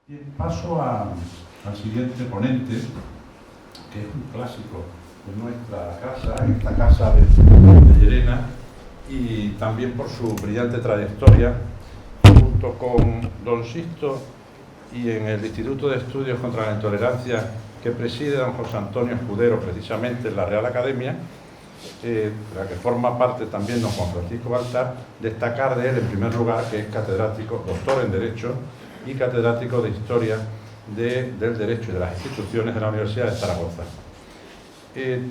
Bien, paso al siguiente ponente, que es un clásico de nuestra casa, en esta casa de Llerena, y también por su brillante trayectoria, junto con don Sixto y en el Instituto de Estudios contra la Intolerancia que preside don José Antonio Escudero, precisamente en la Real Academia, de la que forma parte también don Juan Francisco Baltar. Destacar de él en primer lugar que es catedrático, doctor en Derecho y catedrático de Historia del Derecho y de las Instituciones de la Universidad de Zaragoza.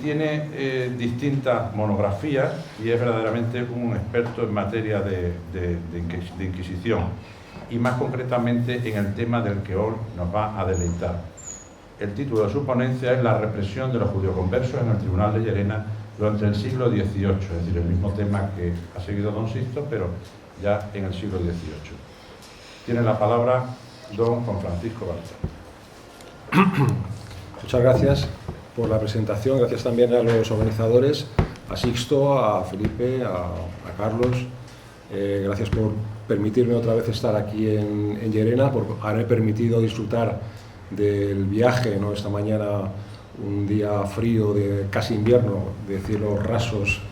Tiene distintas monografías y es verdaderamente un experto en materia de Inquisición, y más concretamente en el tema del que hoy nos va a deleitar. El título de su ponencia es La represión de los judeoconversos en el Tribunal de Llerena durante el siglo XVIII, es decir, el mismo tema que ha seguido don Sixto, pero ya en el siglo XVIII. Tiene la palabra don Juan Francisco Baltar. Muchas gracias por la presentación, gracias también a los organizadores, a Sixto, a Felipe, a Carlos. Gracias por permitirme otra vez estar aquí en Llerena, por haberme permitido disfrutar del viaje, ¿no? Esta mañana, un día frío, de casi invierno, de cielos rasos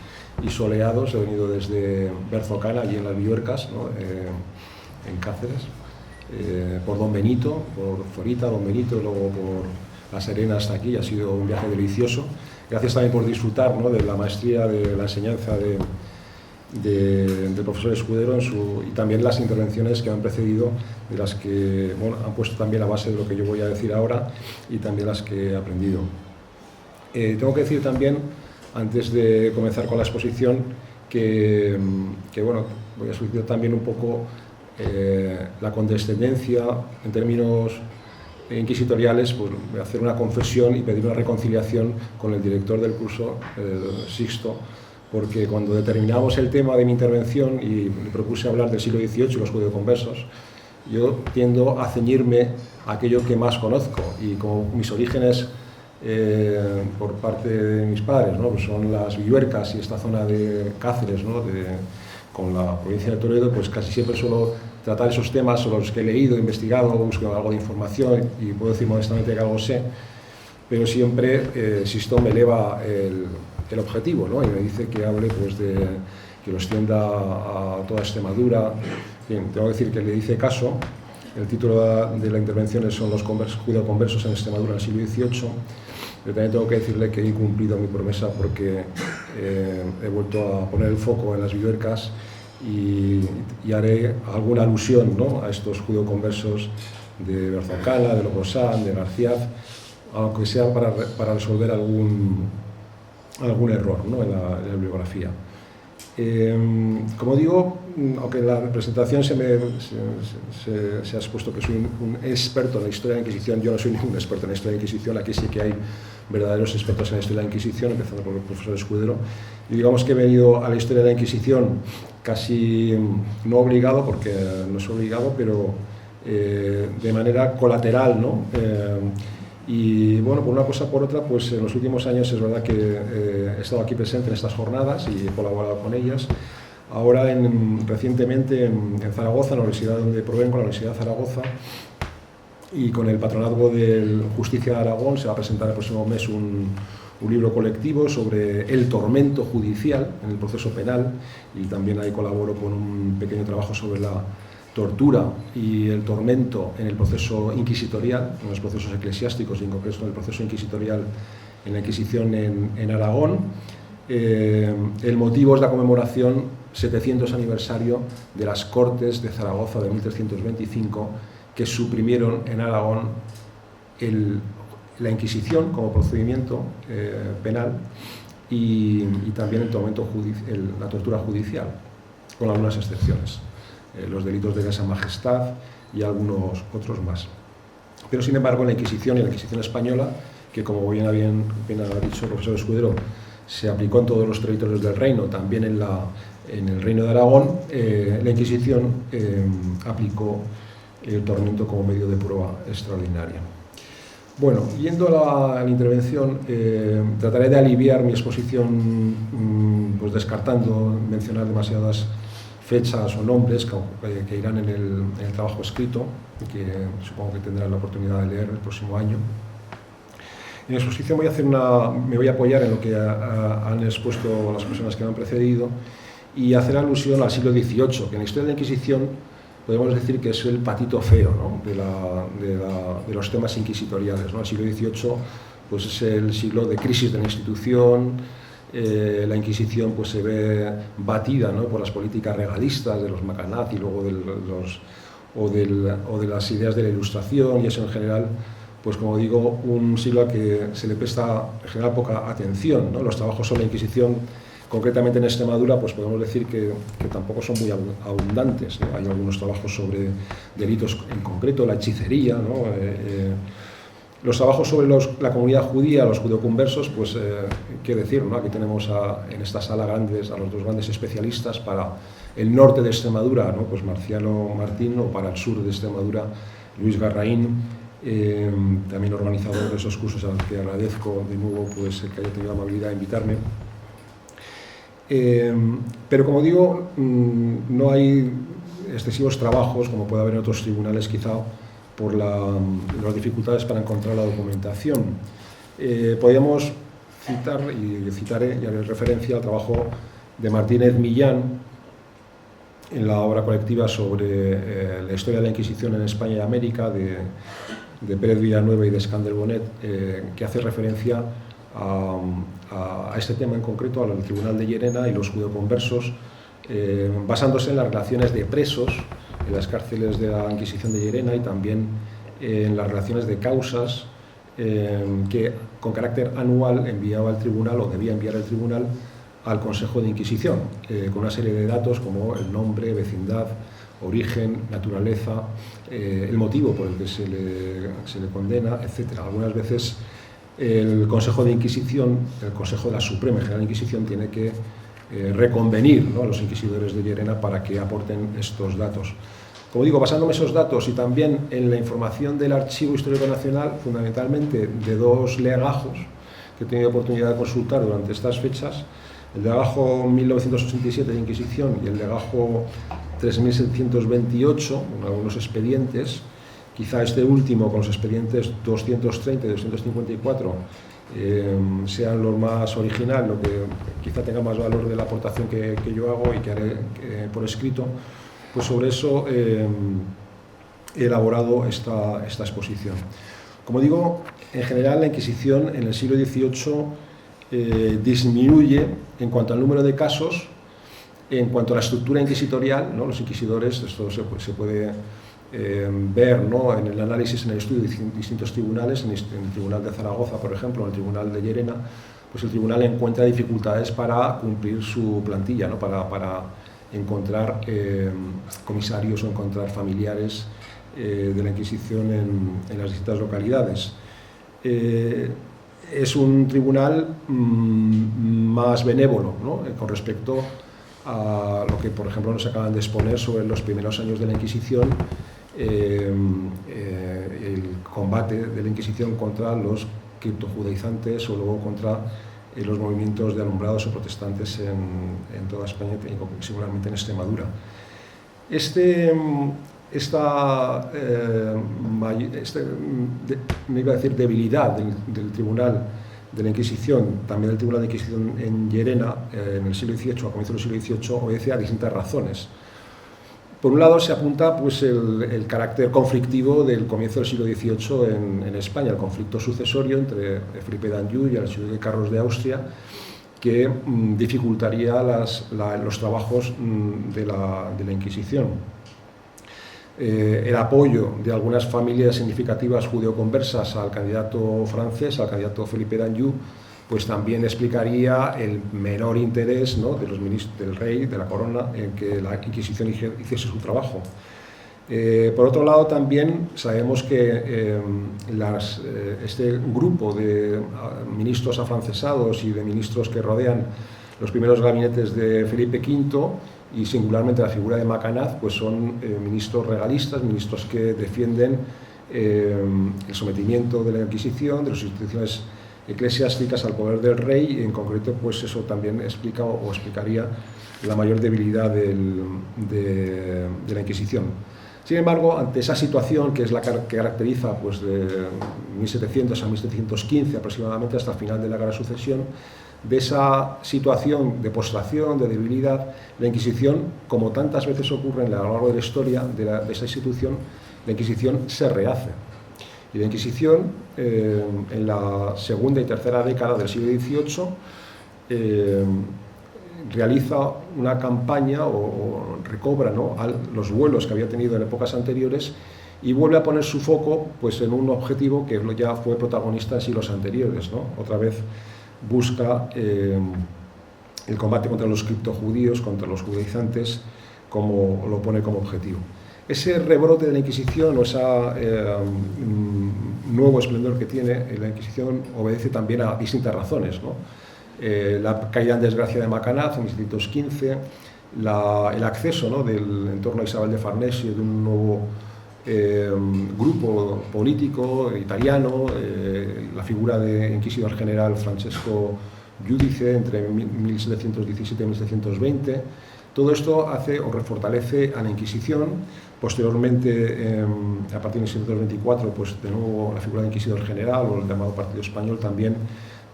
y soleados. He venido desde Berzocana, allí en las Villuercas, ¿no? En Cáceres, por Don Benito, por Zorita, Don Benito, y luego por La Serena hasta aquí. Ha sido un viaje delicioso. Gracias también por disfrutar, ¿no? De la maestría, de la enseñanza del profesor Escudero y también las intervenciones que me han precedido, de las que han puesto también la base de lo que yo voy a decir ahora y también las que he aprendido. Tengo que decir también, antes de comenzar con la exposición, que voy a solicitar también un poco la condescendencia en términos inquisitoriales. Pues voy a hacer una confesión y pedir una reconciliación con el director del curso, Sixto, porque cuando determinamos el tema de mi intervención y me propuse hablar del siglo XVIII y los judeoconversos, yo tiendo a ceñirme a aquello que más conozco, y como mis orígenes por parte de mis padres, ¿no? Pues son las Villuercas y esta zona de Cáceres, ¿no? Con la provincia de Toledo, pues casi siempre suelo tratar esos temas sobre los que he leído, investigado, busco algo de información y puedo decir modestamente que algo sé, pero siempre Sixto me eleva el objetivo, ¿no? Y me dice que hable, pues, que lo extienda a toda Extremadura. Bien, tengo que decir que le hice caso. El título de la intervención son Los judeoconversos en Extremadura en el siglo XVIII, pero también tengo que decirle que he cumplido mi promesa, porque he vuelto a poner el foco en las Villuercas y haré alguna alusión, ¿no? A estos judeoconversos de Berzocana, de Logosán, de Garcíaz, aunque sea para resolver algún error, ¿no? en la bibliografía. Como digo, aunque en la presentación se ha expuesto que soy un experto en la historia de la Inquisición, yo no soy ningún experto en la historia de la Inquisición. Aquí sí que hay verdaderos expertos en la historia de la Inquisición, empezando por el profesor Escudero. Y digamos que he venido a la historia de la Inquisición casi no obligado, porque no es obligado, pero de manera colateral, ¿no? Y bueno, por una cosa por otra, pues en los últimos años es verdad que he estado aquí presente en estas jornadas y he colaborado con ellas. Ahora, recientemente en Zaragoza, en la universidad donde provengo, la Universidad de Zaragoza, y con el patronazgo de Justicia de Aragón, se va a presentar el próximo mes un libro colectivo sobre el tormento judicial en el proceso penal, y también ahí colaboro con un pequeño trabajo sobre la tortura y el tormento en el proceso inquisitorial, en los procesos eclesiásticos y en concreto en el proceso inquisitorial en la Inquisición en Aragón. El motivo es la conmemoración 700 aniversario de las Cortes de Zaragoza de 1325, que suprimieron en Aragón la Inquisición como procedimiento penal y también el tormento la tortura judicial, con algunas excepciones. Los delitos de lesa majestad y algunos otros más. Pero sin embargo, en la Inquisición y en la Inquisición española, que como bien ha dicho el profesor Escudero, se aplicó en todos los territorios del reino, también en el reino de Aragón, la Inquisición aplicó el tormento como medio de prueba extraordinaria. Bueno, yendo a la intervención, trataré de aliviar mi exposición, pues descartando mencionar demasiadas fechas o nombres que irán en el trabajo escrito, que supongo que tendrán la oportunidad de leer el próximo año. En la exposición me voy a apoyar en lo que han expuesto las personas que me han precedido y hacer alusión al siglo XVIII, que en la historia de la Inquisición podemos decir que es el patito feo, ¿no?, de los temas inquisitoriales, ¿no? El siglo XVIII pues, es el siglo de crisis de la institución. La Inquisición pues, se ve batida, ¿no?, por las políticas regalistas de los Macanaz y luego de las ideas de la Ilustración, y eso en general, pues como digo, un siglo al que se le presta en general poca atención, ¿no? Los trabajos sobre la Inquisición, concretamente en Extremadura, pues podemos decir que tampoco son muy abundantes, ¿no? Hay algunos trabajos sobre delitos en concreto, la hechicería, ¿no? Los trabajos sobre la comunidad judía, los judeoconversos, pues qué decir, ¿no? Aquí tenemos en esta sala a los dos grandes especialistas para el norte de Extremadura, ¿no? Pues Marciano Martín, o para el sur de Extremadura, Luis Garraín, también organizador de esos cursos, al que agradezco de nuevo pues, que haya tenido la amabilidad de invitarme. Pero como digo, no hay excesivos trabajos, como puede haber en otros tribunales quizá, por las dificultades para encontrar la documentación. Podríamos citar, y citaré, y haré referencia al trabajo de Martínez Millán en la obra colectiva sobre la historia de la Inquisición en España y América, de Pérez Villanueva y de Escandel Bonet, que hace referencia a este tema en concreto, al Tribunal de Llerena y los judeoconversos, basándose en las relaciones de presos en las cárceles de la Inquisición de Llerena y también en las relaciones de causas que con carácter anual enviaba el tribunal, o debía enviar el tribunal, al Consejo de Inquisición, con una serie de datos como el nombre, vecindad, origen, naturaleza, el motivo por el que se le condena, etc. Algunas veces el Consejo de Inquisición, el Consejo de la Suprema y General Inquisición, tiene que reconvenir, ¿no?, a los inquisidores de Llerena para que aporten estos datos. Como digo, basándome en esos datos y también en la información del Archivo Histórico Nacional, fundamentalmente de dos legajos que he tenido oportunidad de consultar durante estas fechas, el legajo 1987 de Inquisición y el legajo 3728, con algunos expedientes, quizá este último con los expedientes 230 y 254 sean los más original, lo que quizá tenga más valor de la aportación que yo hago y que haré por escrito. Pues sobre eso he elaborado esta exposición. Como digo, en general la Inquisición en el siglo XVIII disminuye en cuanto al número de casos, en cuanto a la estructura inquisitorial, ¿no? Los inquisidores, esto se puede ver, ¿no?, en el análisis, en el estudio de distintos tribunales, en el Tribunal de Zaragoza, por ejemplo, en el Tribunal de Llerena, pues el tribunal encuentra dificultades para cumplir su plantilla, ¿no?, para encontrar comisarios o encontrar familiares de la Inquisición en las distintas localidades. Es un tribunal más benévolo, ¿no?, con respecto a lo que, por ejemplo, nos acaban de exponer sobre los primeros años de la Inquisición, el combate de la Inquisición contra los criptojudaizantes o luego contra los movimientos de alumbrados o protestantes en toda España y singularmente en Extremadura. Me iba a decir debilidad del Tribunal de la Inquisición, también del Tribunal de Inquisición en Llerena, en el siglo XVIII, a comienzos del siglo XVIII, obedece a distintas razones. Por un lado se apunta pues, el carácter conflictivo del comienzo del siglo XVIII en España, el conflicto sucesorio entre Felipe d'Anjou y el archiduque Carlos de Austria, que dificultaría los trabajos de la Inquisición. El apoyo de algunas familias significativas judeoconversas al candidato francés, al candidato Felipe d'Anjou, pues también explicaría el menor interés, ¿no?, de los ministros del rey, de la corona, en que la Inquisición hiciese su trabajo. Por otro lado, también sabemos que este grupo de ministros afrancesados y de ministros que rodean los primeros gabinetes de Felipe V, y singularmente la figura de Macanaz, pues son ministros regalistas, ministros que defienden el sometimiento de la Inquisición, de las instituciones eclesiásticas al poder del rey, y en concreto pues eso también explica o explicaría la mayor debilidad de la Inquisición. Sin embargo, ante esa situación, que es la que caracteriza pues, de 1700 a 1715 aproximadamente, hasta el final de la Guerra de Sucesión, de esa situación de postración, de debilidad, la Inquisición, como tantas veces ocurre a lo largo de la historia de esa institución, la Inquisición se rehace. Y la Inquisición, en la segunda y tercera década del siglo XVIII, realiza una campaña o recobra, ¿no?, los vuelos que había tenido en épocas anteriores y vuelve a poner su foco pues, en un objetivo que ya fue protagonista en siglos anteriores, ¿no? Otra vez busca el combate contra los criptojudíos, contra los judaizantes, como lo pone como objetivo. Ese rebrote de la Inquisición o ese nuevo esplendor que tiene la Inquisición obedece también a distintas razones, ¿no? La caída en desgracia de Macanaz en 1715, el acceso, ¿no?, del entorno a Isabel de Farnesio de un nuevo grupo político italiano, la figura de inquisidor general Francesco Giudice entre 1717 y 1720. Todo esto hace o refortalece a la Inquisición. Posteriormente, a partir de 1724, pues de nuevo la figura de inquisidor general o el llamado Partido Español también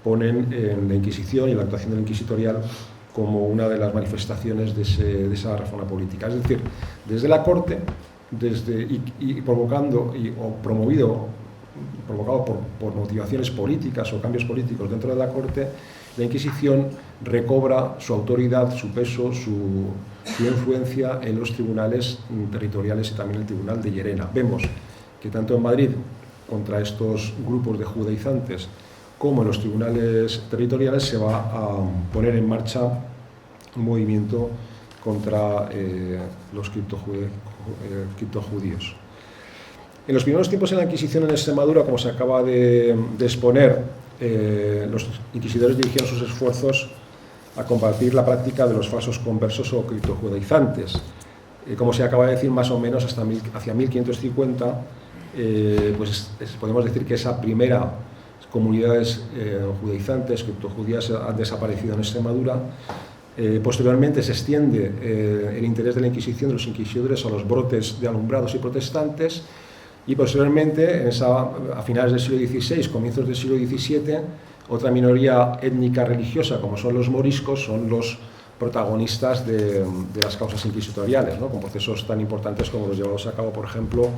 ponen en la Inquisición y la actuación del inquisitorial como una de las manifestaciones de esa reforma política. Es decir, desde la corte, provocado por motivaciones políticas o cambios políticos dentro de la corte, la Inquisición recobra su autoridad, su peso, su influencia en los tribunales territoriales y también el tribunal de Llerena. Vemos que tanto en Madrid, contra estos grupos de judaizantes, como en los tribunales territoriales, se va a poner en marcha un movimiento contra los criptojudíos. En los primeros tiempos en la Inquisición en Extremadura, como se acaba de exponer, los inquisidores dirigieron sus esfuerzos a combatir la práctica de los falsos conversos o criptojudaizantes. Como se acaba de decir, más o menos hacia 1550, pues podemos decir que esa primera comunidades judaizantes, criptojudías, han desaparecido en Extremadura. Posteriormente se extiende el interés de la Inquisición, de los inquisidores, a los brotes de alumbrados y protestantes, y posteriormente, a finales del siglo XVI, comienzos del siglo XVII, otra minoría étnica religiosa, como son los moriscos, son los protagonistas de las causas inquisitoriales, ¿no?, con procesos tan importantes como los llevados a cabo, por ejemplo,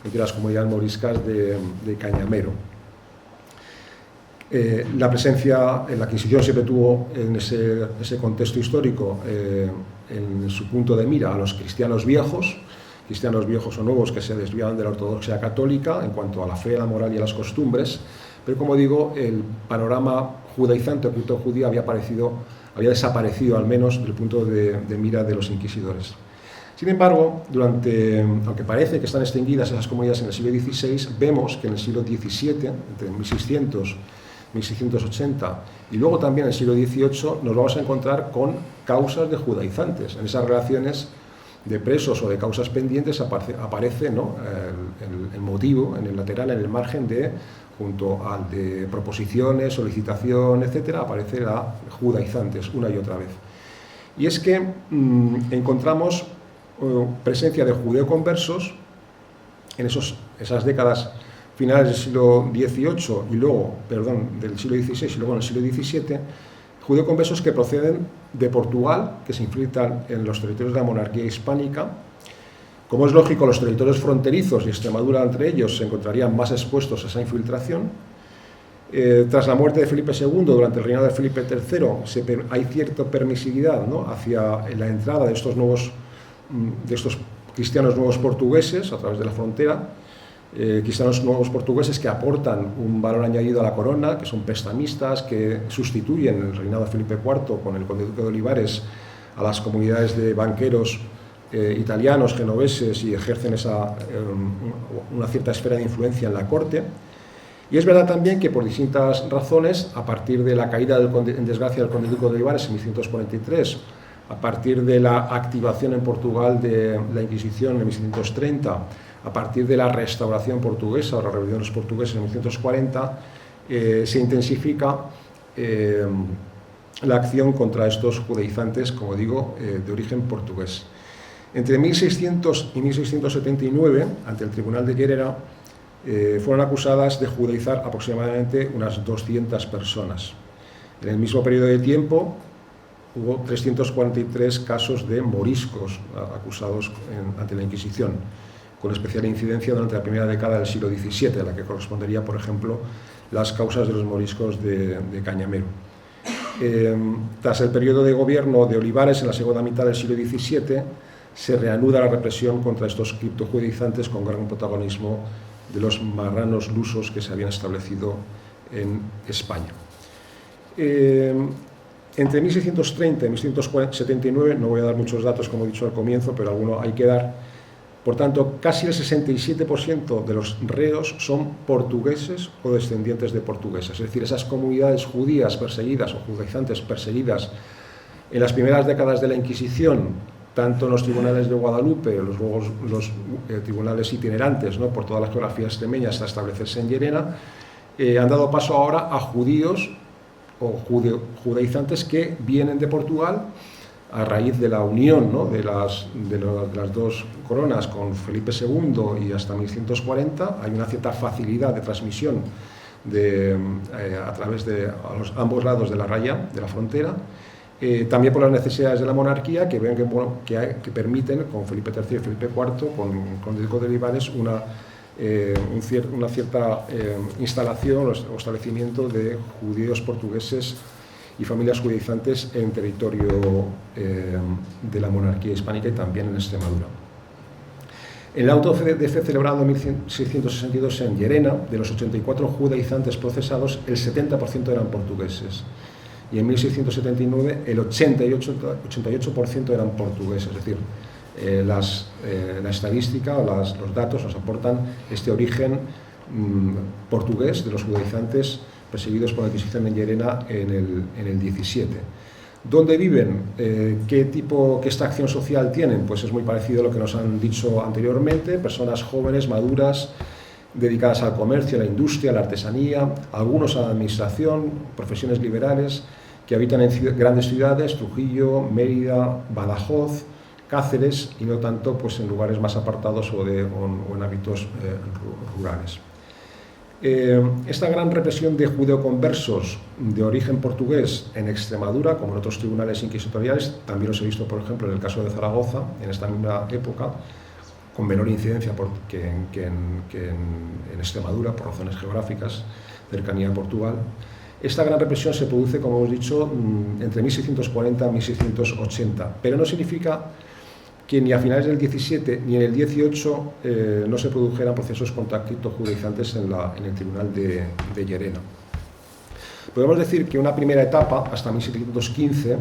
entre las comunidades moriscas de Cañamero. La presencia en la Inquisición siempre tuvo en ese contexto histórico en su punto de mira a los cristianos viejos o nuevos que se desviaban de la ortodoxia católica en cuanto a la fe, la moral y a las costumbres, pero como digo, el panorama judaizante o criptojudío había desaparecido al menos del punto de mira de los inquisidores. Sin embargo, aunque parece que están extinguidas esas comunidades en el siglo XVI, vemos que en el siglo XVII, entre 1600 1680 y luego también en el siglo XVIII, nos vamos a encontrar con causas de judaizantes. En esas relaciones de presos o de causas pendientes aparece, ¿no?, el motivo en el lateral, en el margen, junto al de proposiciones, solicitación, etcétera, aparece la judaizantes una y otra vez. Y es que encontramos presencia de judeoconversos en esas décadas finales del siglo XVIII del siglo XVI y luego en el siglo XVII, judeoconversos que proceden de Portugal, que se infiltran en los territorios de la monarquía hispánica. Como es lógico, los territorios fronterizos y Extremadura entre ellos se encontrarían más expuestos a esa infiltración. Tras la muerte de Felipe II, durante el reinado de Felipe III, hay cierta permisividad, ¿no?, hacia la entrada de estos cristianos nuevos portugueses a través de la frontera, cristianos nuevos portugueses que aportan un valor añadido a la corona, que son prestamistas, que sustituyen el reinado de Felipe IV con el conde duque de Olivares a las comunidades de banqueros italianos, genoveses, y ejercen una cierta esfera de influencia en la corte. Y es verdad también que por distintas razones, a partir de la caída en desgracia del conde duque de Olivares en 1143, a partir de la activación en Portugal de la Inquisición en 1630, a partir de la restauración portuguesa o la rebelión de los portugueses en 1140, se intensifica la acción contra estos judaizantes, como digo, de origen portugués. Entre 1600 y 1679, ante el Tribunal de Llerena, fueron acusadas de judaizar aproximadamente unas 200 personas. En el mismo periodo de tiempo hubo 343 casos de moriscos acusados ante la Inquisición, con especial incidencia durante la primera década del siglo XVII, a la que correspondería, por ejemplo, las causas de los moriscos de Cañamero. Tras el periodo de gobierno de Olivares, en la segunda mitad del siglo XVII, se reanuda la represión contra estos criptojudaizantes con gran protagonismo de los marranos lusos que se habían establecido en España. Entre 1630 y 1679, no voy a dar muchos datos como he dicho al comienzo, pero alguno hay que dar. Por tanto, casi el 67% de los reos son portugueses o descendientes de portugueses, es decir, esas comunidades judías perseguidas o judaizantes perseguidas en las primeras décadas de la Inquisición, tanto en los tribunales de Guadalupe, los tribunales itinerantes, ¿no?, por toda la geografía extremeña hasta establecerse en Llerena, han dado paso ahora a judíos o judaizantes que vienen de Portugal a raíz de la unión, ¿no?, de las dos coronas con Felipe II y hasta 1140. Hay una cierta facilidad de transmisión a través de ambos lados de la raya, de la frontera. También por las necesidades de la monarquía que ven que permiten, con Felipe III y Felipe IV, con Diego de Olivares, una cierta instalación o establecimiento de judíos portugueses y familias judaizantes en territorio de la monarquía hispánica y también en Extremadura. En el auto de fe celebrado en 1662 en Llerena, de los 84 judaizantes procesados, el 70% eran portugueses. Y en 1679 el 88% eran portugueses, es decir, la estadística o los datos nos aportan este origen portugués de los judaizantes perseguidos por la Inquisición en Llerena en el 17. ¿Dónde viven? ¿Qué extracción social tienen? Pues es muy parecido a lo que nos han dicho anteriormente: personas jóvenes, maduras, dedicadas al comercio, a la industria, a la artesanía, algunos a la administración, profesiones liberales, que habitan en grandes ciudades, Trujillo, Mérida, Badajoz, Cáceres, y no tanto pues en lugares más apartados o en hábitos rurales. Esta gran represión de judeoconversos de origen portugués en Extremadura, como en otros tribunales inquisitoriales, también los he visto, por ejemplo, en el caso de Zaragoza, en esta misma época, con menor incidencia que en Extremadura, por razones geográficas, cercanía a Portugal. Esta gran represión se produce, como hemos dicho, entre 1640 y 1680, pero no significa que ni a finales del 17 ni en el 18 no se produjeran procesos contra criptojudaizantes en el Tribunal de Llerena. Podemos decir que una primera etapa, hasta 1715,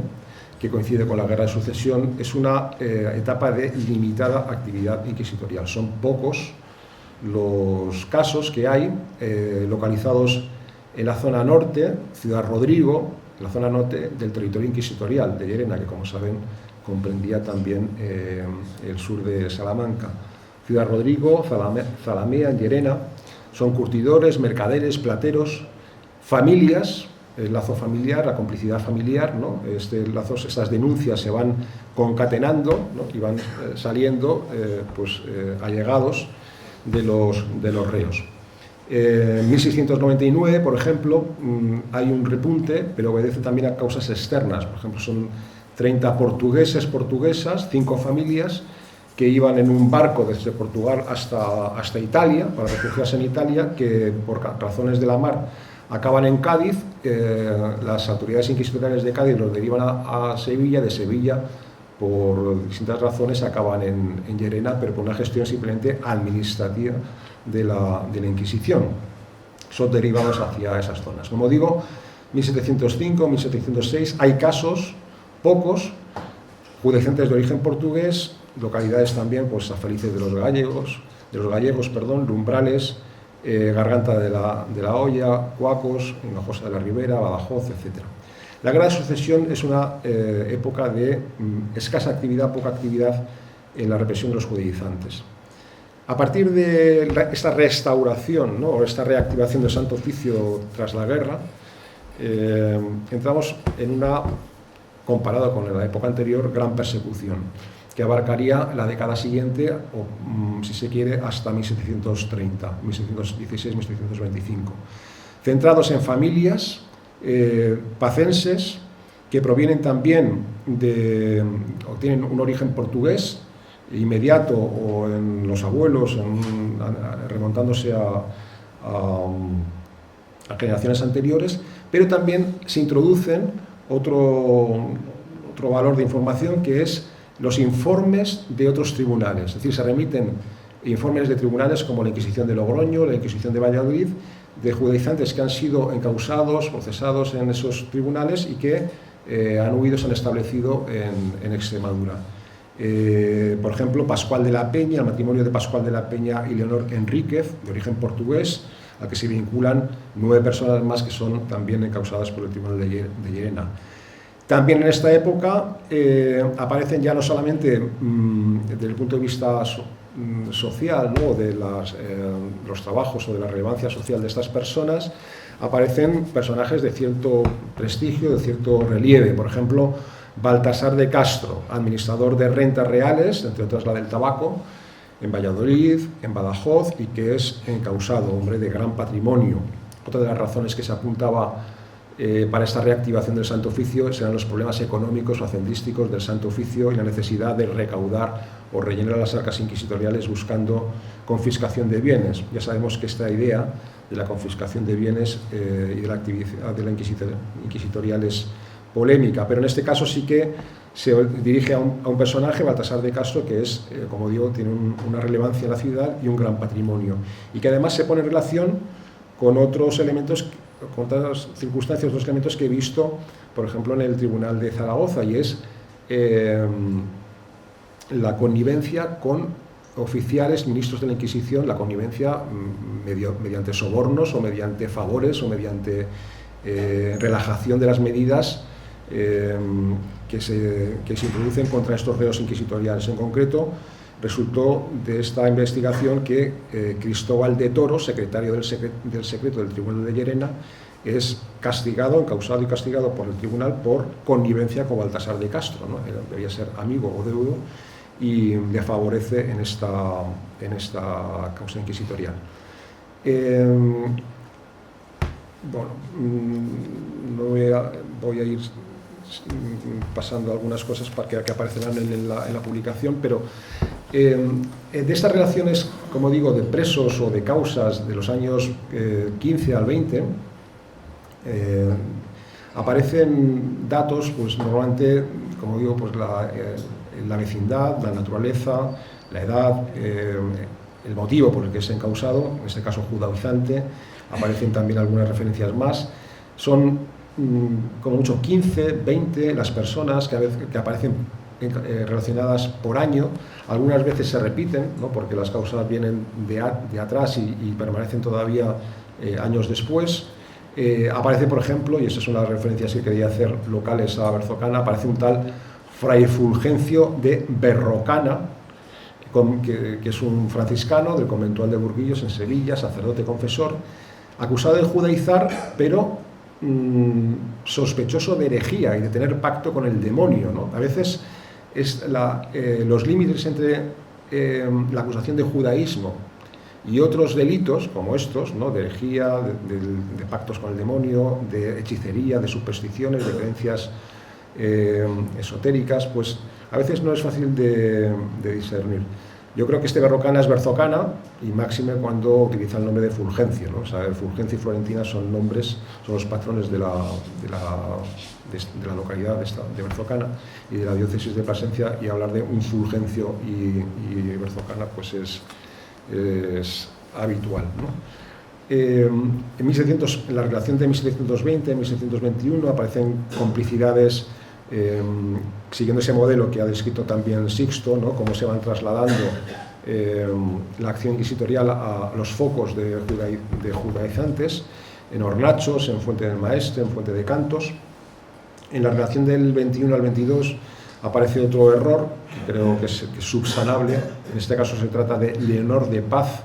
que coincide con la Guerra de Sucesión, es una etapa de limitada actividad inquisitorial. Son pocos los casos que hay localizados en la zona norte, Ciudad Rodrigo, en la zona norte del territorio inquisitorial de Llerena, que, como saben, comprendía también el sur de Salamanca. Ciudad Rodrigo, Zalamea, Llerena, son curtidores, mercaderes, plateros, familias, el lazo familiar, la complicidad familiar, ¿no? Estas denuncias se van concatenando, ¿no?, y van saliendo allegados de los reos. En 1699, por ejemplo, hay un repunte, pero obedece también a causas externas. Por ejemplo, son 30 portugueses, portuguesas, 5 familias que iban en un barco desde Portugal hasta Italia, para refugiarse en Italia, que por razones de la mar acaban en Cádiz. Las autoridades inquisitoriales de Cádiz los derivan a Sevilla, de Sevilla, por distintas razones, acaban en Llerena, pero por una gestión simplemente administrativa de la Inquisición. Son derivados hacia esas zonas. Como digo, 1705, 1706, hay casos, pocos, judaizantes de origen portugués, localidades también, pues San Felices de los Gallegos, Lumbrales, Garganta de la Hoya, Cuacos, Hinojosa de la Ribera, Badajoz, etc. La Guerra de Sucesión es una época de escasa actividad, poca actividad en la represión de los judaizantes. A partir de esta restauración, ¿no?, o esta reactivación del Santo Oficio tras la guerra, entramos en una, comparado con la época anterior, gran persecución. que abarcaría la década siguiente, o si se quiere, hasta 1730, 1716-1725, centrados en familias pacenses que provienen también o tienen un origen portugués inmediato, o en los abuelos, remontándose a generaciones anteriores, pero también se introducen otro valor de información, que es los informes de otros tribunales. Es decir, se remiten informes de tribunales como la Inquisición de Logroño, la Inquisición de Valladolid, de judaizantes que han sido encausados, procesados en esos tribunales y que han huido, se han establecido en Extremadura. Por ejemplo, Pascual de la Peña, el matrimonio de Pascual de la Peña y Leonor Enríquez, de origen portugués, a que se vinculan 9 personas más que son también encausadas por el Tribunal de Llerena. También en esta época aparecen ya no solamente desde el punto de vista social, ¿no?, de los trabajos o de la relevancia social de estas personas, aparecen personajes de cierto prestigio, de cierto relieve. Por ejemplo, Baltasar de Castro, administrador de rentas reales, entre otras la del tabaco, en Valladolid, en Badajoz, y que es encausado, hombre de gran patrimonio. Otra de las razones que se apuntaba para esta reactivación del Santo Oficio serán los problemas económicos o hacendísticos del Santo Oficio y la necesidad de recaudar o rellenar las arcas inquisitoriales buscando confiscación de bienes. Ya sabemos que esta idea de la confiscación de bienes y de la actividad de la inquisitorial es polémica, pero en este caso sí que se dirige a un personaje, Baltasar de Castro, que es, como digo, tiene una relevancia en la ciudad y un gran patrimonio, y que además se pone en relación con otros elementos, con otras circunstancias, otros elementos que he visto, por ejemplo, en el Tribunal de Zaragoza, y es la connivencia con oficiales, ministros de la Inquisición, la connivencia mediante sobornos o mediante favores o mediante relajación de las medidas que se introducen contra estos reos inquisitoriales. En concreto, resultó de esta investigación que Cristóbal de Toro, secretario del secreto del Tribunal de Llerena, es castigado, encausado y castigado por el tribunal por connivencia con Baltasar de Castro, ¿no? Él debía ser amigo o deudo y le favorece en esta causa inquisitorial. Bueno, no voy a ir pasando algunas cosas que aparecerán en la publicación, pero de estas relaciones, como digo, de presos o de causas de los años 15 al 20, aparecen datos, pues normalmente, como digo, pues la vecindad, la naturaleza, la edad, el motivo por el que es encausado, en este caso judaizante. Aparecen también algunas referencias más. Son como mucho 15, 20 las personas que aparecen relacionadas por año. Algunas veces se repiten, ¿no?, porque las causas vienen de atrás y permanecen todavía años después. Aparece, por ejemplo, y estas son las referencias que quería hacer locales a Berzocana, aparece un tal Fray Fulgencio de Berrocana, que es un franciscano del conventual de Burguillos en Sevilla, sacerdote confesor, acusado de judaizar, pero sospechoso de herejía y de tener pacto con el demonio, ¿no? A veces los límites entre la acusación de judaísmo y otros delitos como estos, ¿no?, de herejía, de pactos con el demonio, de hechicería, de supersticiones, de creencias esotéricas, pues a veces no es fácil de discernir. Yo creo que este Berrocana es Berzocana, y máxime cuando utiliza el nombre de Fulgencio, ¿no? O sea, Fulgencio y Florentina son los patrones de la localidad de Berzocana y de la diócesis de Plasencia, y hablar de un Fulgencio y Berzocana pues es habitual, ¿no? En la relación de 1720 y 1721 aparecen complicidades siguiendo ese modelo que ha descrito también Sixto, ¿no?, cómo se van trasladando la acción inquisitorial a los focos de judaizantes, en Hornachos, en Fuente del Maestre, en Fuente de Cantos. En la relación del 21 al 22 aparece otro error, que creo que es subsanable. En este caso se trata de Leonor de Paz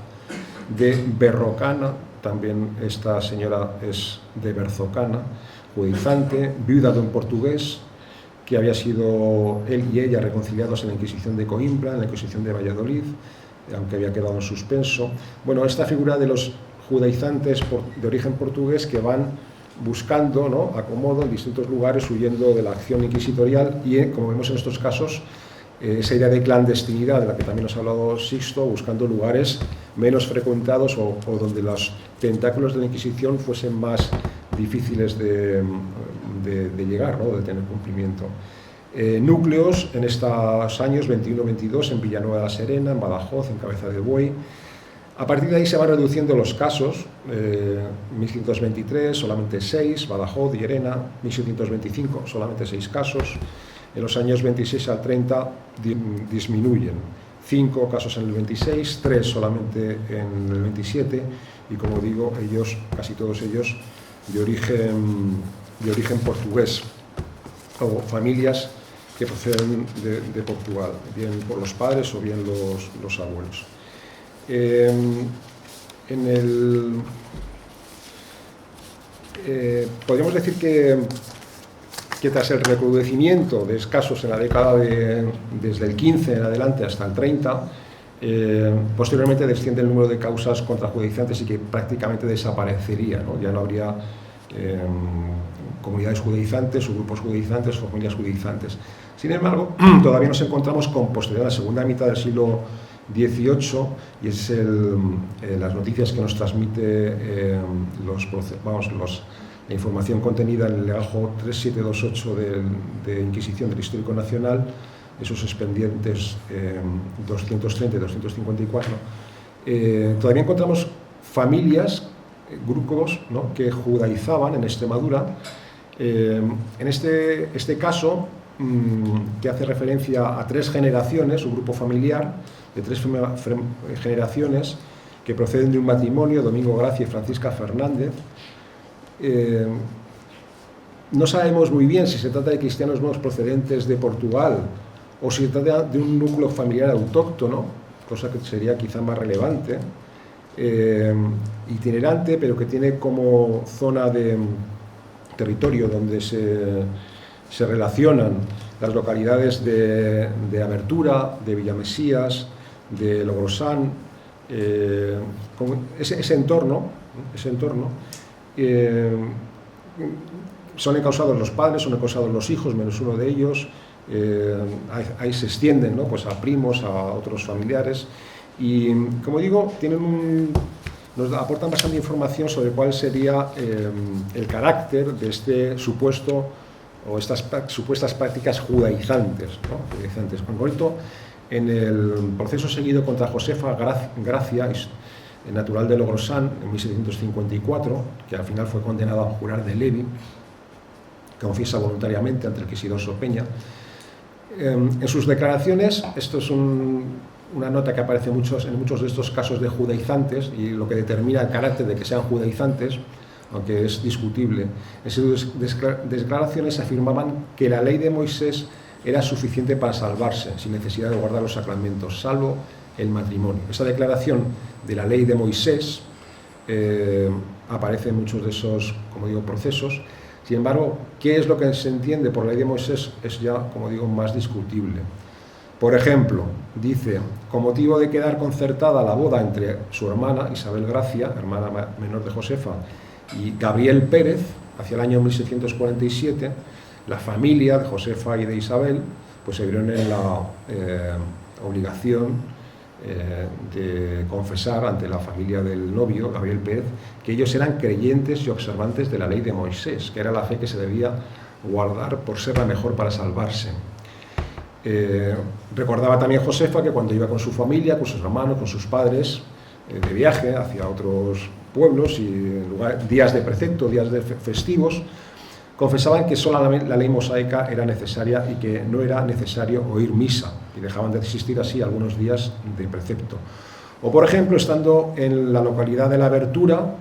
de Berrocana, también esta señora es de Berzocana, judaizante, viuda de un portugués, que había sido él y ella reconciliados en la Inquisición de Coimbra, en la Inquisición de Valladolid, aunque había quedado en suspenso. Bueno, esta figura de los judaizantes de origen portugués que van buscando, ¿no?, acomodo en distintos lugares, huyendo de la acción inquisitorial y, como vemos en estos casos, esa idea de clandestinidad de la que también nos ha hablado Sixto, buscando lugares menos frecuentados o donde los tentáculos de la Inquisición fuesen más difíciles de llegar, ¿no?, de tener cumplimiento. Núcleos en estos años 21-22 en Villanueva de la Serena, en Badajoz, en Cabeza de Buey. A partir de ahí se van reduciendo los casos. 1123 solamente 6, Badajoz, Llerena. 1725 solamente 6 casos. En los años 26 al 30 disminuyen. 5 casos en el 26, 3 solamente en el 27 y, como digo, ellos, casi todos ellos, de origen portugués, o familias que proceden de Portugal, bien por los padres o bien los abuelos. Podríamos decir que tras el recrudecimiento de casos en la década desde el 15 en adelante hasta el 30, posteriormente desciende el número de causas contra judaizantes y que prácticamente desaparecería, ¿no? Ya no habría comunidades judaizantes o grupos judaizantes o familias judaizantes. Sin embargo, todavía nos encontramos con posterioridad a la segunda mitad del siglo XVIII, y es las noticias que nos transmite la información contenida en el legajo 3728 de Inquisición del Histórico Nacional, esos expedientes 230 y 254. Todavía encontramos familias, grupos, ¿no?, que judaizaban en Extremadura. En este caso, que hace referencia a 3 generaciones, un grupo familiar de 3 generaciones que proceden de un matrimonio, Domingo Gracia y Francisca Fernández. No sabemos muy bien si se trata de cristianos nuevos procedentes de Portugal o si se trata de un núcleo familiar autóctono, cosa que sería quizá más relevante, itinerante, pero que tiene como zona de territorio donde se relacionan las localidades de Abertura, de Villamesías, de Logrosán, ese entorno son encausados los padres, son encausados los hijos, menos uno de ellos. Ahí se extienden, ¿no?, pues a primos, a otros familiares, y, como digo, nos aportan bastante información sobre cuál sería el carácter de este supuesto o estas supuestas prácticas judaizantes, ¿no?, judaizantes. Con concreto, en el proceso seguido contra Josefa Gracia, natural de Logrosán, en 1754, que al final fue condenado a jurar de levi, que confiesa voluntariamente ante el inquisidor Sopeña. En sus declaraciones, esto es una nota que aparece en muchos de estos casos de judaizantes, y lo que determina el carácter de que sean judaizantes, aunque es discutible. En sus declaraciones afirmaban que la ley de Moisés era suficiente para salvarse, sin necesidad de guardar los sacramentos, salvo el matrimonio. Esa declaración de la ley de Moisés aparece en muchos de esos, como digo, procesos. Sin embargo, ¿qué es lo que se entiende por la ley de Moisés? Es ya, como digo, más discutible. Por ejemplo, dice, con motivo de quedar concertada la boda entre su hermana Isabel Gracia, hermana menor de Josefa, y Gabriel Pérez, hacia el año 1647, la familia de Josefa y de Isabel pues se vieron en la obligación de confesar ante la familia del novio, Gabriel Pérez, que ellos eran creyentes y observantes de la ley de Moisés, que era la fe que se debía guardar por ser la mejor para salvarse. Recordaba también Josefa que cuando iba con su familia, con sus hermanos, con sus padres, de viaje hacia otros pueblos y días de precepto, días de festivos, confesaban que solo la ley mosaica era necesaria y que no era necesario oír misa, y dejaban de existir así algunos días de precepto. O, por ejemplo, estando en la localidad de La Abertura,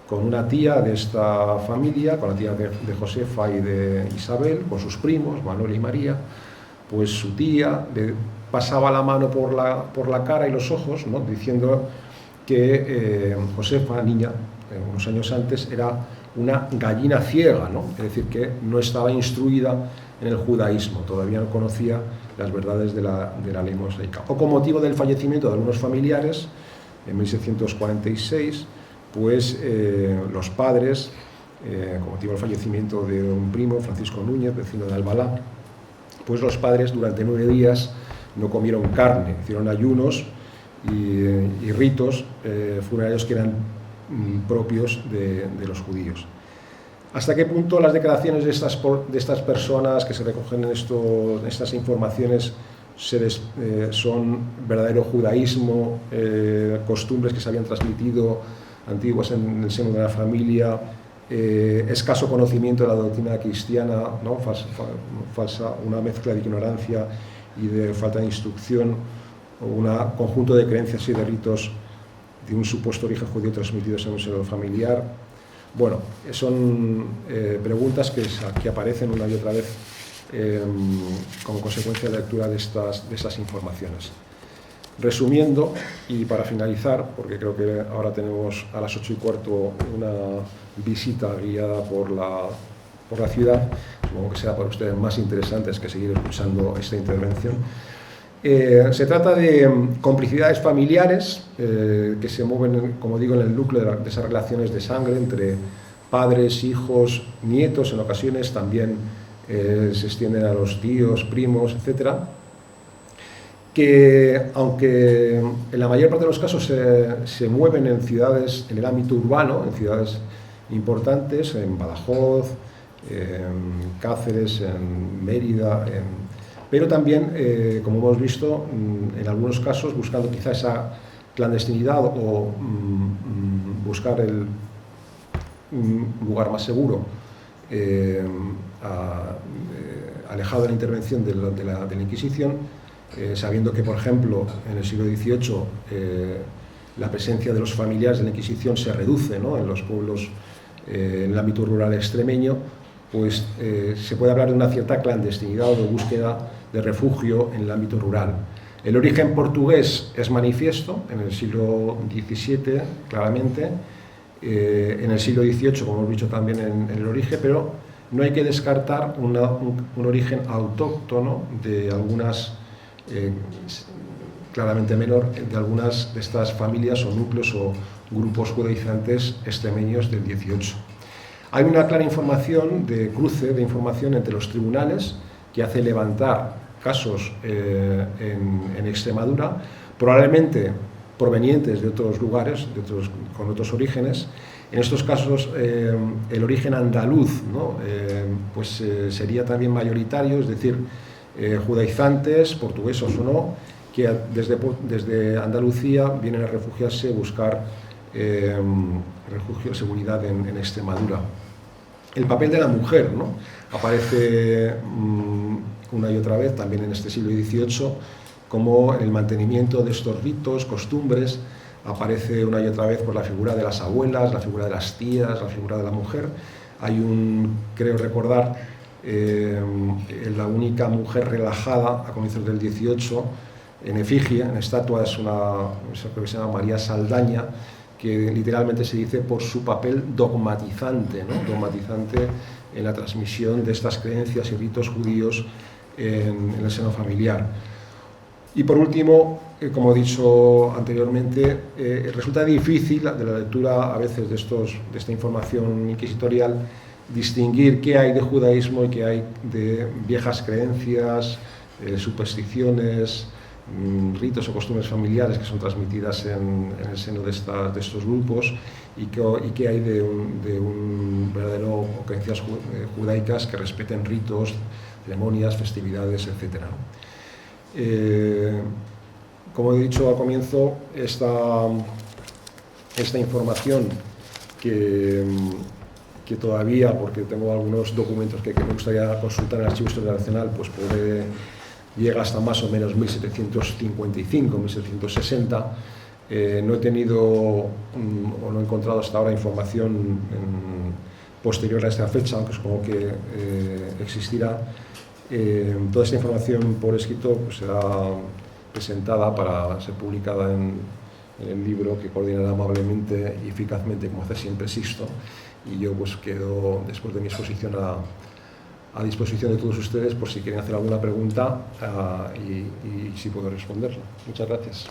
con una tía de esta familia, con la tía de Josefa y de Isabel, con sus primos, Manuel y María, pues su tía le pasaba la mano por la cara y los ojos, ¿no?, diciendo que Josefa, niña, unos años antes, era una gallina ciega, ¿no? Es decir, que no estaba instruida en el judaísmo, todavía no conocía las verdades de la ley mosaica. O con motivo del fallecimiento de algunos familiares, en 1746, pues los padres, con motivo del fallecimiento de un primo, Francisco Núñez, vecino de Albalá, pues los padres durante 9 días no comieron carne, hicieron ayunos y ritos funerarios que eran propios de los judíos. ¿Hasta qué punto las declaraciones de estas personas que se recogen en estas informaciones son verdadero judaísmo, costumbres que se habían transmitido antiguas en el seno de la familia, escaso conocimiento de la doctrina cristiana, ¿no? falsa, una mezcla de ignorancia y de falta de instrucción, o un conjunto de creencias y de ritos de un supuesto origen judío transmitidos en un seno familiar? Bueno, son preguntas que aparecen una y otra vez como consecuencia de la lectura de estas informaciones. Resumiendo, y para finalizar, porque creo que ahora tenemos a las 8:15 una visita guiada por la ciudad, supongo que será para ustedes más interesante que seguir escuchando esta intervención. Se trata de complicidades familiares que se mueven, como digo, en el núcleo de esas relaciones de sangre entre padres, hijos, nietos, en ocasiones también se extienden a los tíos, primos, etc. Que, aunque en la mayor parte de los casos se mueven en ciudades, en el ámbito urbano, en ciudades importantes, en Badajoz, en Cáceres, en Mérida, pero también, como hemos visto, en algunos casos buscando quizá esa clandestinidad o buscar un lugar más seguro, alejado de la intervención de la Inquisición, sabiendo que, por ejemplo, en el siglo XVIII la presencia de los familiares de la Inquisición se reduce, ¿no? En los pueblos, en el ámbito rural extremeño, pues se puede hablar de una cierta clandestinidad o de búsqueda de refugio en el ámbito rural. El origen portugués es manifiesto en el siglo XVII, claramente, en el siglo XVIII, como hemos dicho también en el origen, pero no hay que descartar un origen autóctono de algunas, claramente menor, de algunas de estas familias o núcleos o grupos judaizantes extremeños del XVIII. Hay una clara información de cruce de información entre los tribunales que hace levantar casos en Extremadura, probablemente provenientes de otros lugares, con otros orígenes. En estos casos el origen andaluz, ¿no? Sería también mayoritario, es decir, judaizantes, portugueses o no, que desde Andalucía vienen a refugiarse, buscar refugio, seguridad en Extremadura. El papel de la mujer, ¿no? Aparece una y otra vez, también en este siglo XVIII, como en el mantenimiento de estos ritos, costumbres. Aparece una y otra vez por la figura de las abuelas, la figura de las tías, la figura de la mujer. Hay creo recordar, la única mujer relajada a comienzos del XVIII, en efigie, en estatua, es una que se llama María Saldaña, que literalmente se dice por su papel dogmatizante, ¿no? Dogmatizante en la transmisión de estas creencias y ritos judíos en el seno familiar. Y por último, como he dicho anteriormente, resulta difícil de la lectura a veces de esta información inquisitorial distinguir qué hay de judaísmo y qué hay de viejas creencias, supersticiones, ritos o costumbres familiares que son transmitidas en el seno de estos grupos y qué hay de un verdadero creencias judaicas que respeten ritos, ceremonias, festividades, etc. Como he dicho al comienzo, esta información que todavía, porque tengo algunos documentos que me gustaría consultar en el Archivo Histórico Nacional, pues llega hasta más o menos 1755, 1760. No he tenido o no he encontrado hasta ahora información posterior a esta fecha, aunque supongo que existirá. Toda esta información por escrito pues será presentada para ser publicada en en el libro que coordinará amablemente y eficazmente, como hace siempre Sixto, y yo pues quedo, después de mi exposición, a disposición de todos ustedes por si quieren hacer alguna pregunta y si puedo responderla. Muchas gracias.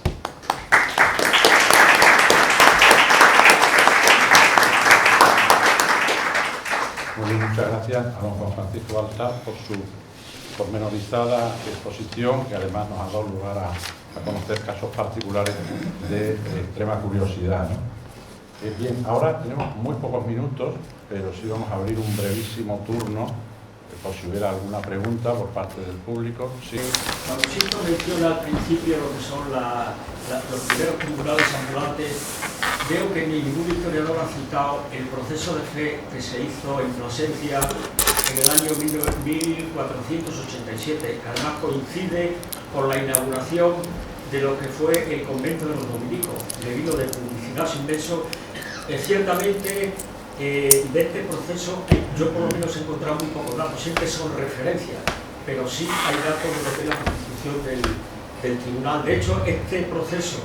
Muy bien, muchas gracias a don Juan Francisco Baltar por su pormenorizada exposición, que además nos ha dado lugar a conocer casos particulares de extrema curiosidad, ¿no? Bien, ahora tenemos muy pocos minutos, pero sí vamos a abrir un brevísimo turno por si hubiera alguna pregunta por parte del público. Sí. Cuando Sixto menciona al principio lo que son los primeros tribunales ambulantes, veo que ningún historiador ha citado el proceso de fe que se hizo en Plasencia en el año 1487, que además coincide con la inauguración de lo que fue el convento de los dominicos, debido de publicidad inmenso. Ciertamente, de este proceso, yo por lo menos he encontrado muy pocos datos, siempre son referencias, pero sí hay datos de lo que es la constitución del tribunal. De hecho, este proceso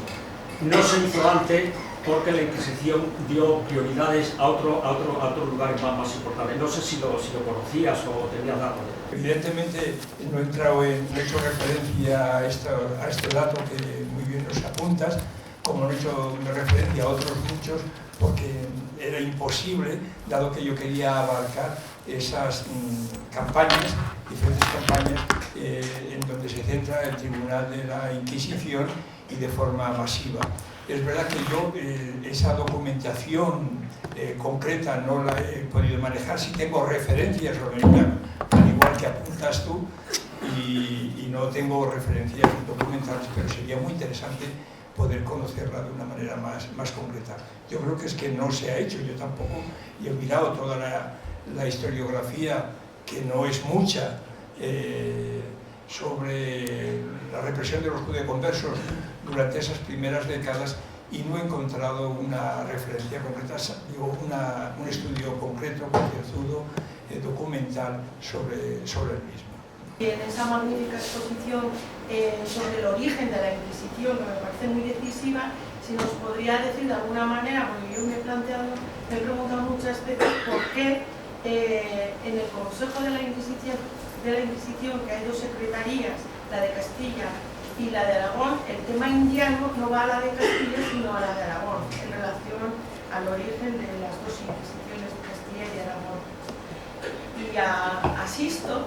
no se hizo antes porque la Inquisición dio prioridades a otros lugares más importantes. No sé si lo conocías o tenías datos. Evidentemente no he hecho referencia a este dato que muy bien nos apuntas, como no he hecho referencia a otros muchos, porque era imposible, dado que yo quería abarcar esas campañas, diferentes campañas en donde se centra el Tribunal de la Inquisición y de forma masiva. Es verdad que yo esa documentación concreta no la he podido manejar, sí tengo referencias sobre ella, al igual que apuntas tú, y no tengo referencias documentales, pero sería muy interesante poder conocerla de una manera más concreta. Yo creo que es que no se ha hecho, yo tampoco, y he mirado toda la historiografía, que no es mucha, sobre la represión de los judeoconversos durante esas primeras décadas, y no he encontrado una referencia concreta, digo, un estudio concreto, concienzudo, documental sobre el mismo. En esa magnífica exposición sobre el origen de la Inquisición, que me parece muy decisiva, si nos podría decir de alguna manera, porque yo me he preguntado muchas veces por qué en el Consejo de la Inquisición, que hay dos secretarías, la de Castilla y la de Aragón, el tema indiano no va a la de Castilla sino a la de Aragón, en relación al origen de las dos Inquisiciones de Castilla y de Aragón. Y a Sixto,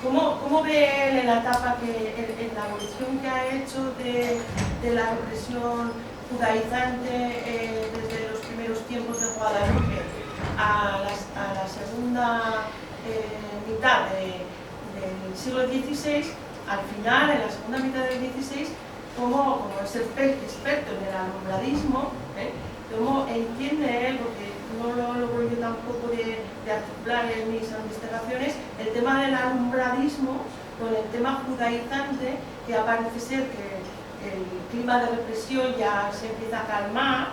¿cómo ve él en la etapa, en la evolución que ha hecho de la represión judaizante desde los primeros tiempos de Guadalupe a la segunda mitad del siglo XVI, al final, en la segunda mitad del XVI, como es experto en el alumbradismo, cómo entiende él, porque no lo logro yo tampoco de articular en mis investigaciones, el tema del alumbradismo con el tema judaizante, que parece ser que el clima de represión ya se empieza a calmar,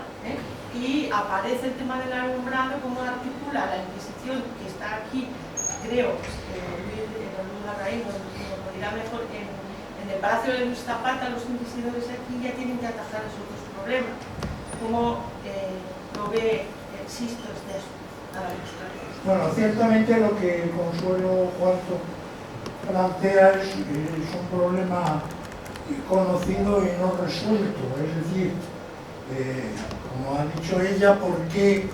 y aparece el tema del alumbrado, como articula la Inquisición, que está aquí, creo, Luis Larraín nos lo dirá mejor, en el Palacio de Luis Zapata. Los inquisidores aquí ya tienen que atajar esos otros problemas. ¿Cómo lo ve Sixto este asunto? Bueno, ciertamente lo que Consuelo Cuarto plantea es un problema conocido y no resuelto, es decir, como ha dicho ella, ¿por qué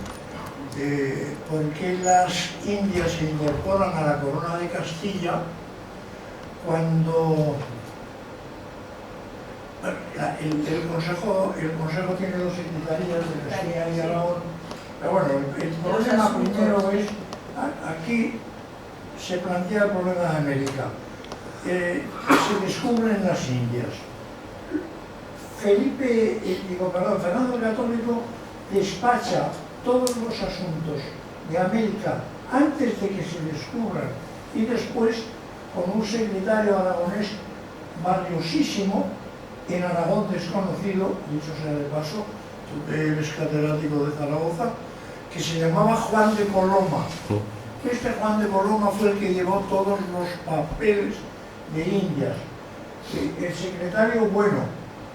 las Indias se incorporan a la corona de Castilla cuando el Consejo tiene dos secretarías de Castilla y Aragón? Pero bueno, el problema primero es, aquí se plantea el problema de América. Se descubren las Indias. Fernando el Católico despacha todos los asuntos de América antes de que se descubran, y después con un secretario aragonés valiosísimo, en Aragón desconocido, dicho sea de paso, él es catedrático de Zaragoza, que se llamaba Juan de Coloma. Este Juan de Coloma fue el que llevó todos los papeles de Indias. El secretario, bueno,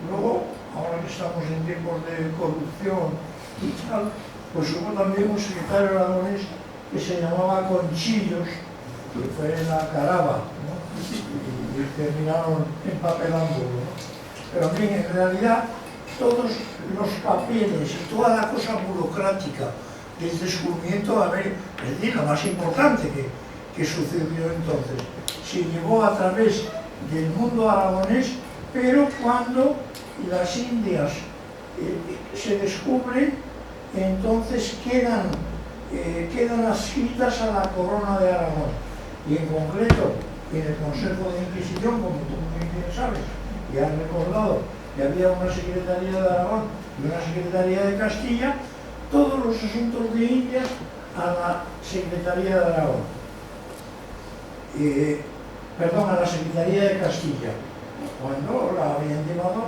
luego ahora que estamos en tiempos de corrupción y tal, pues hubo también un secretario aragonés que se llamaba Conchillos, que fue en la Caraba, ¿no? Y terminaron empapelándolo, ¿no? Pero en fin, en realidad, todos los papeles y toda la cosa burocrática del descubrimiento de América, es decir, lo más importante que sucedió entonces, se llevó a través del mundo aragonés, pero cuando las Indias se descubren, entonces quedan adscritas a la corona de Aragón. Y en concreto, en el Consejo de Inquisición, como tú muy bien sabes, y has recordado que había una Secretaría de Aragón y una Secretaría de Castilla, todos los asuntos de Indias a la Secretaría de Aragón. Perdón, a la Secretaría de Castilla, cuando la habían llevado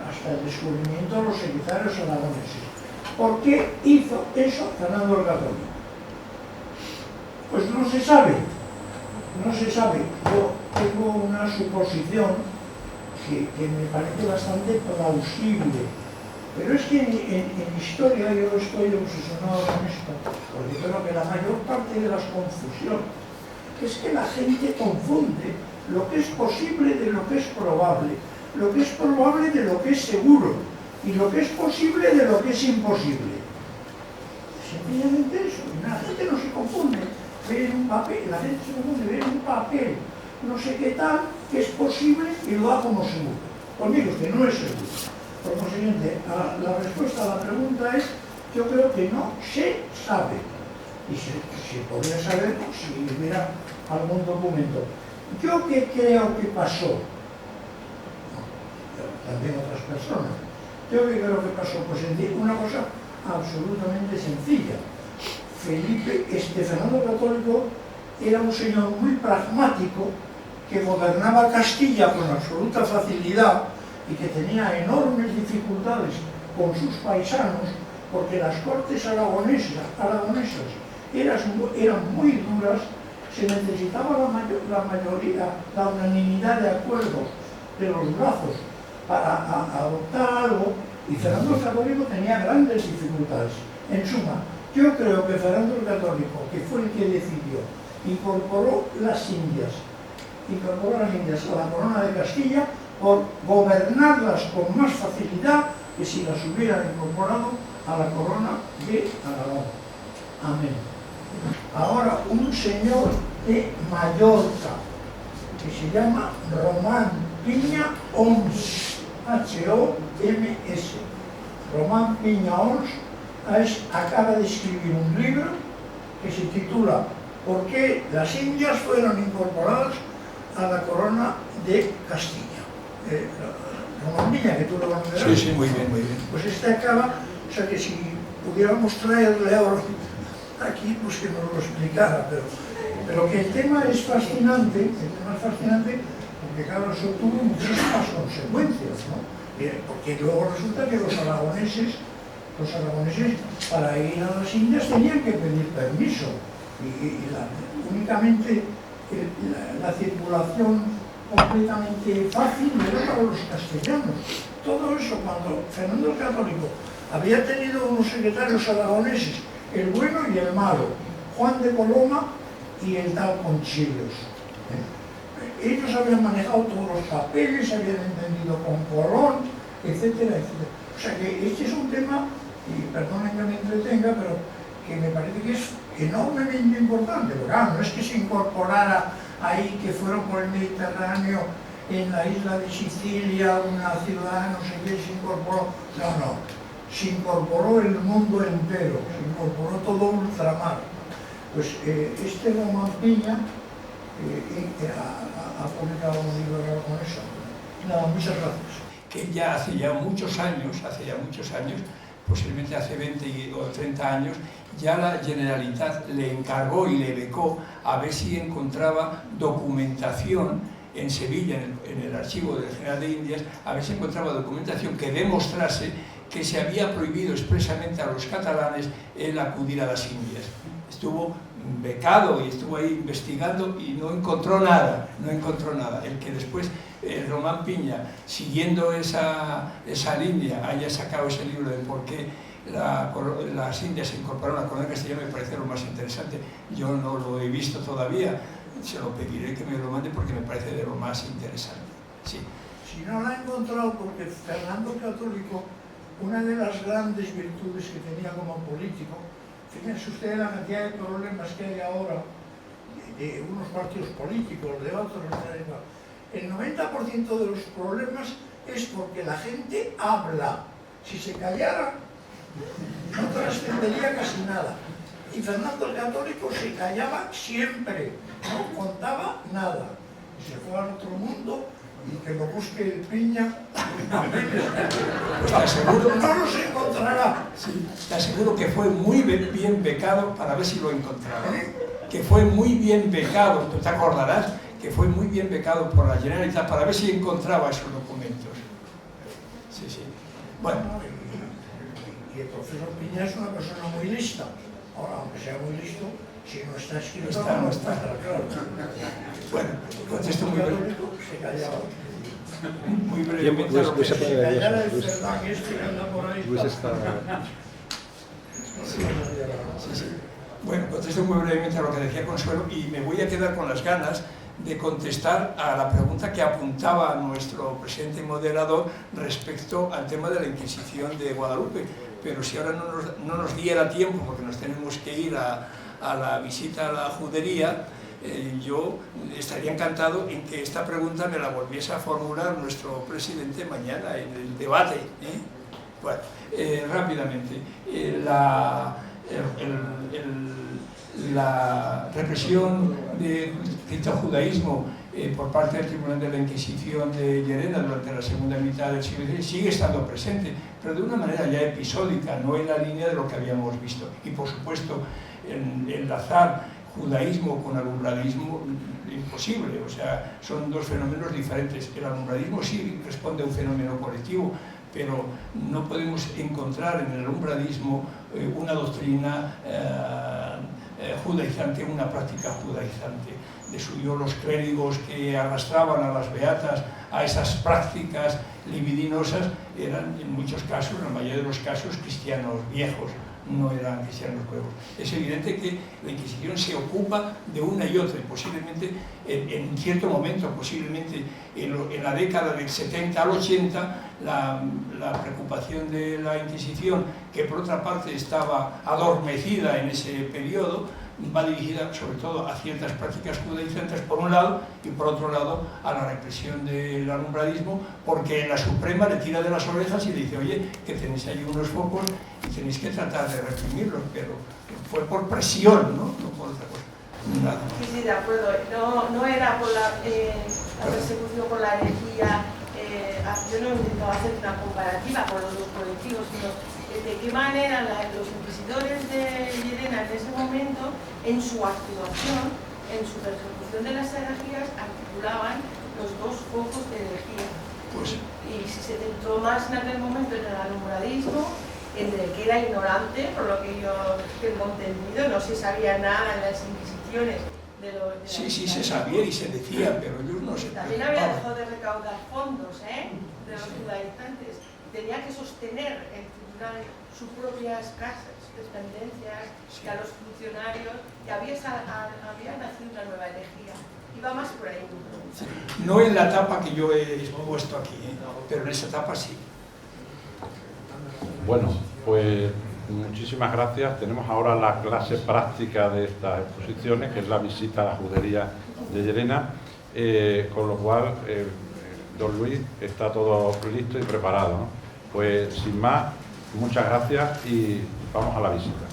hasta el descubrimiento de los secretarios aragoneses. ¿Por qué hizo eso Fernando el Católico? Pues no se sabe, no se sabe. Yo tengo una suposición que me parece bastante plausible, pero es que en historia yo estoy obsesionado con esto, porque creo que la mayor parte de las confusiones es que la gente confunde lo que es posible de lo que es probable, lo que es probable de lo que es seguro y lo que es posible de lo que es imposible. Sencillamente eso, y la gente no se confunde, ve en un papel, la gente se confunde, ve en un papel, no sé qué tal, que es posible y lo da como seguro. Conmigo es que no es seguro. Por consiguiente, la respuesta a la pregunta es, yo creo que no se sabe. Y se podría saber si hubiera algún documento. ¿Yo qué creo que pasó? También otras personas. ¿Yo qué creo que pasó? Pues una cosa absolutamente sencilla. Fernando el Católico era un señor muy pragmático que gobernaba Castilla con absoluta facilidad y que tenía enormes dificultades con sus paisanos porque las cortes aragonesas eran muy duras, se necesitaba la mayoría, la unanimidad de acuerdos de los brazos para adoptar algo, y Fernando el Católico tenía grandes dificultades. En suma, yo creo que Fernando el Católico, que fue el que decidió, incorporó las Indias a la corona de Castilla por gobernarlas con más facilidad que si las hubieran incorporado a la corona de Aragón. Amén. Ahora, un señor de Mallorca, que se llama Román Piña Ons, H-O-M-S. Román Piña Ons acaba de escribir un libro que se titula ¿Por qué las Indias fueron incorporadas a la corona de Castilla? Román Piña, que tú lo conocerás. Sí, sí, muy bien, muy bien. Pues acaba, o sea que si pudiéramos traerle ahora aquí, pues que nos lo explicara, pero que el tema es fascinante, porque claro, eso tuvo muchísimas consecuencias, ¿no? Porque luego resulta que los aragoneses para ir a las Indias tenían que pedir permiso y únicamente la circulación completamente fácil era para los castellanos. Todo eso cuando Fernando el Católico había tenido unos secretarios aragoneses, el bueno y el malo, Juan de Coloma y el tal Conchillos. Ellos habían manejado todos los papeles, habían entendido con Colón, etcétera, etcétera. O sea que este es un tema, y perdonen que me entretenga, pero que me parece que es enormemente importante, porque claro, no es que se incorporara ahí, que fueron por el Mediterráneo, en la isla de Sicilia, una ciudad, no sé qué, se incorporó, no, se incorporó el mundo entero, se incorporó todo ultramar. Pues este Román Piña ha publicado un libro con eso. Nada, muchas gracias. Que ya hace muchos años, posiblemente hace 20 o 30 años, ya la Generalitat le encargó y le becó a ver si encontraba documentación en Sevilla, en el archivo del General de Indias, a ver si encontraba documentación que demostrase que se había prohibido expresamente a los catalanes el acudir a las Indias. Estuvo becado y estuvo ahí investigando y no encontró nada, El que después Román Piña, siguiendo esa línea, haya sacado ese libro de por qué las Indias se incorporaron a la corona castellana me parece lo más interesante. Yo no lo he visto todavía, se lo pediré que me lo mande porque me parece de lo más interesante. Sí. Si no la he encontrado, porque Fernando Católico, una de las grandes virtudes que tenía como político, fíjense ustedes la cantidad de problemas que hay ahora de unos partidos políticos, de otros, el 90% de los problemas es porque la gente habla. Si se callara, no trascendería casi nada. Y Fernando el Católico se callaba siempre, no contaba nada. Y se fue al otro mundo y que lo busque el Piña, Te aseguro, no los encontrará. sí, te aseguro que fue muy bien becado para ver si lo encontraba. Que fue muy bien becado, tú te acordarás, que fue muy bien becado por la Generalitat para ver si encontraba esos documentos. Sí, sí. Bueno. Y el profesor Piña es una persona muy lista. Ahora, aunque sea muy listo, si no está escrito, no está. Claro. Bueno, contesto muy breve. Se callaba. Muy brevemente. Luis se pone Callara nervioso. el Fernán este que anda por ahí. Luis está... Sí, sí. Bueno, contesto muy brevemente a lo que decía Consuelo y me voy a quedar con las ganas de contestar a la pregunta que apuntaba nuestro presidente y moderador respecto al tema de la Inquisición de Guadalupe. Pero si ahora no nos diera tiempo, porque nos tenemos que ir a la visita a la judería, yo estaría encantado en que esta pregunta me la volviese a formular nuestro presidente mañana en el debate. Bueno, rápidamente, la represión del judaísmo por parte del Tribunal de la Inquisición de Llerena durante la segunda mitad del siglo XVI sigue estando presente, pero de una manera ya episódica, no en la línea de lo que habíamos visto. Y por supuesto, enlazar judaísmo con alumbradismo imposible, o sea, son dos fenómenos diferentes. El alumbradismo sí responde a un fenómeno colectivo, pero no podemos encontrar en el alumbradismo una doctrina judaizante, una práctica judaizante. De suyo los clérigos que arrastraban a las beatas a esas prácticas libidinosas eran en muchos casos, en la mayoría de los casos, cristianos viejos, no eran cristianos nuevos. Es evidente que la Inquisición se ocupa de una y otra, y posiblemente en cierto momento, posiblemente en la década del 70 al 80, la preocupación de la Inquisición, que por otra parte estaba adormecida en ese periodo, va dirigida sobre todo a ciertas prácticas judaizantes por un lado y por otro lado a la represión del alumbradismo, porque en la Suprema le tira de las orejas y le dice, oye, que tenéis ahí unos focos y tenéis que tratar de reprimirlos, pero fue por presión, no por otra cosa. Nada. Sí, de acuerdo, no era por la persecución por la herejía, yo no he intentado hacer una comparativa con los dos colectivos, sino de qué manera los inquisidores de Llerena en ese momento, en su actuación, en su persecución de las herejías, articulaban los dos focos de herejía. Y si se centró más en aquel momento en el alumbradismo, entre el que era ignorante, por lo que yo tengo entendido, no se sabía nada en las inquisiciones. Sí, se sabía y se decía, pero ellos no se también había dejado de recaudar fondos de los judaizantes. Tenía que sostener el tribunal sus propias casas, dependencias, y a los funcionarios, y había nacido una nueva herejía. Iba más por ahí. Sí. No en la etapa que yo he puesto aquí, pero en esa etapa sí. Bueno, pues muchísimas gracias. Tenemos ahora la clase práctica de estas exposiciones, que es la visita a la judería de Llerena, con lo cual, don Luis, está todo listo y preparado, ¿no? Pues sin más, muchas gracias y vamos a la visita.